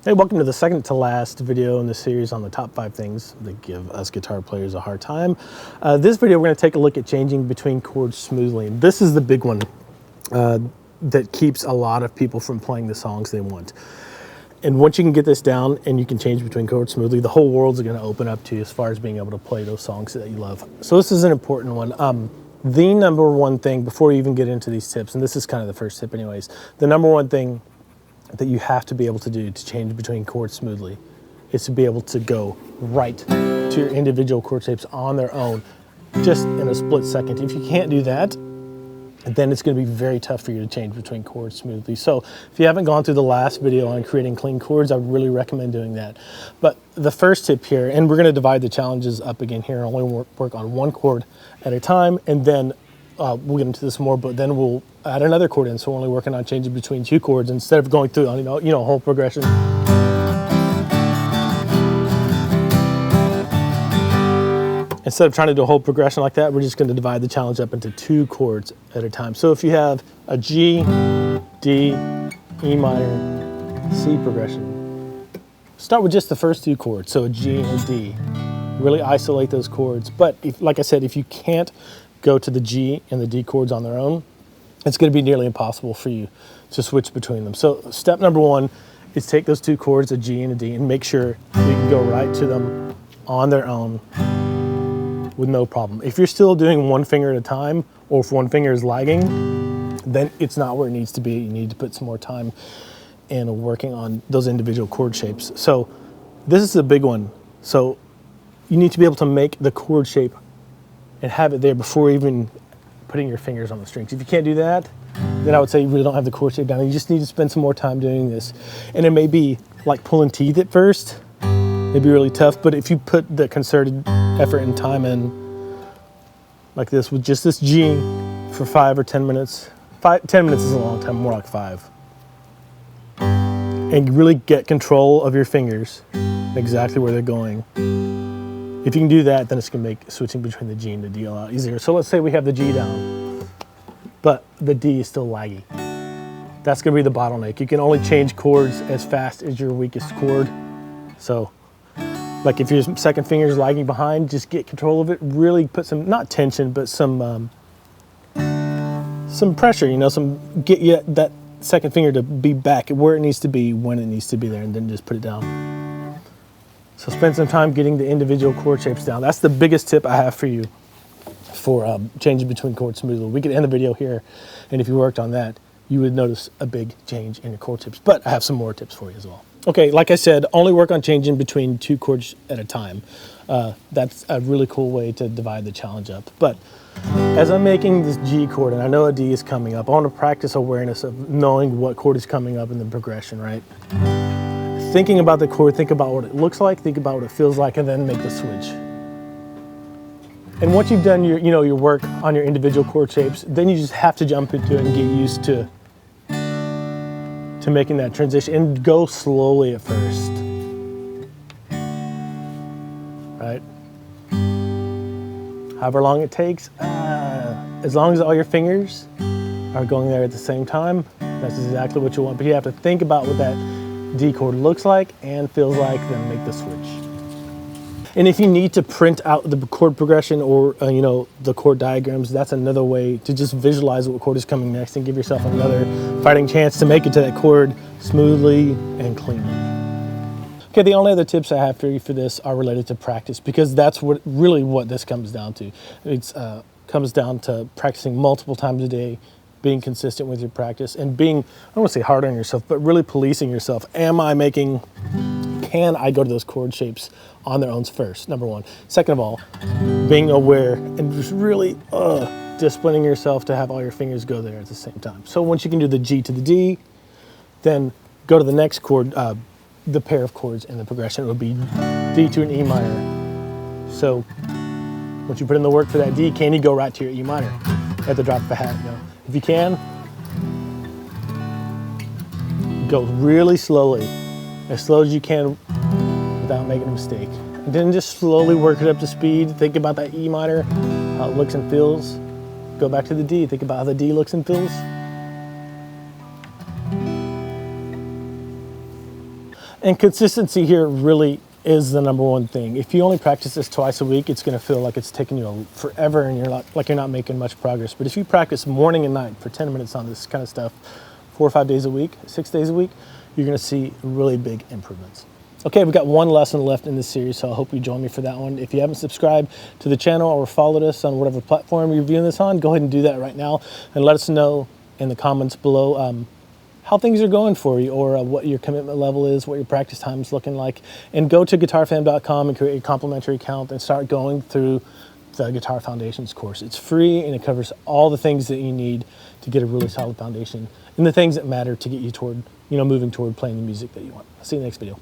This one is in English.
Hey, welcome to the second to last video in the series on the top 5 things that give us guitar players a hard time. This video we're going to take a look at changing between chords smoothly. And this is the big one that keeps a lot of people from playing the songs they want. And once you can get this down and you can change between chords smoothly, the whole world's going to open up to you as far as being able to play those songs that you love. So this is an important one. The number one thing, before you even get into these tips, and this is kind of the first tip anyways, the number one thing that you have to be able to do to change between chords smoothly is to be able to go right to your individual chord shapes on their own, just in a split second. If you can't do that, then it's going to be very tough for you to change between chords smoothly. So if you haven't gone through the last video on creating clean chords, I would really recommend doing that. But the first tip here, and we're going to divide the challenges up again here and only work on one chord at a time, and then we'll get into this more, but then we'll add another chord in. So we're only working on changing between 2 chords instead of going through, a whole progression. Instead of trying to do a whole progression like that, we're just going to divide the challenge up into 2 chords at a time. So if you have a G, D, E minor, C progression, start with just the first 2 chords. So a G and a D. Really isolate those chords. But like I said, if you can't go to the G and the D chords on their own, it's going to be nearly impossible for you to switch between them. So step number 1 is take those 2 chords, a G and a D, and make sure you can go right to them on their own with no problem. If you're still doing one finger at a time, or if one finger is lagging, then it's not where it needs to be. You need to put some more time in working on those individual chord shapes. So this is a big one. So you need to be able to make the chord shape and have it there before even putting your fingers on the strings. If you can't do that, then I would say you really don't have the chord shape down. You just need to spend some more time doing this. And it may be like pulling teeth at first. It'd be really tough, but if you put the concerted effort and time in like this with just this G for 5 or 10 minutes, 10 minutes is a long time, more like 5. And really get control of your fingers, exactly where they're going. If you can do that, then it's going to make switching between the G and the D a lot easier. So let's say we have the G down, but the D is still laggy. That's going to be the bottleneck. You can only change chords as fast as your weakest chord. So like if your second finger is lagging behind, just get control of it. Really put some, not tension, but some pressure, get that second finger to be back where it needs to be when it needs to be there, and then just put it down. So spend some time getting the individual chord shapes down. That's the biggest tip I have for you for changing between chords smoothly. We could end the video here, and if you worked on that, you would notice a big change in your chord shapes. But I have some more tips for you as well. Okay, like I said, only work on changing between 2 chords at a time. That's a really cool way to divide the challenge up. But as I'm making this G chord, and I know a D is coming up, I want to practice awareness of knowing what chord is coming up in the progression, right? Thinking about the chord, think about what it looks like, think about what it feels like, and then make the switch. And once you've done your work on your individual chord shapes, then you just have to jump into it and get used to making that transition, and go slowly at first, right? However long it takes, as long as all your fingers are going there at the same time, that's exactly what you want. But you have to think about what that D chord looks like and feels like, then make the switch. And if you need to print out the chord progression or the chord diagrams, that's another way to just visualize what chord is coming next and give yourself another fighting chance to make it to that chord smoothly and cleanly. Okay, the only other tips I have for you for this are related to practice, because that's really what this comes down to. It comes down to practicing multiple times a day, being consistent with your practice, and being, I don't want to say hard on yourself, but really policing yourself. Can I go to those chord shapes on their own first, number 1. Second of all, being aware and just really disciplining yourself to have all your fingers go there at the same time. So once you can do the G to the D, then go to the next chord, the pair of chords in the progression. It would be D to an E minor. So once you put in the work for that D, can you go right to your E minor at the drop of a hat? If you can, go really slowly, as slow as you can without making a mistake. And then just slowly work it up to speed. Think about that E minor, how it looks and feels. Go back to the D, think about how the D looks and feels. And consistency here really is the number one thing. If you only practice this twice a week, it's going to feel like it's taking you forever and you're not making much progress. But if you practice morning and night for 10 minutes on this kind of stuff, 4 or 5 days a week, 6 days a week, you're going to see really big improvements. Okay, we've got one lesson left in this series, so I hope you join me for that one. If you haven't subscribed to the channel or followed us on whatever platform you're viewing this on, go ahead and do that right now and let us know in the comments below how things are going for you, or what your commitment level is, what your practice time is looking like. And go to guitarfam.com and create a complimentary account and start going through the Guitar Foundations course. It's free and it covers all the things that you need to get a really solid foundation and the things that matter to get you toward, moving toward playing the music that you want. I'll see you in the next video.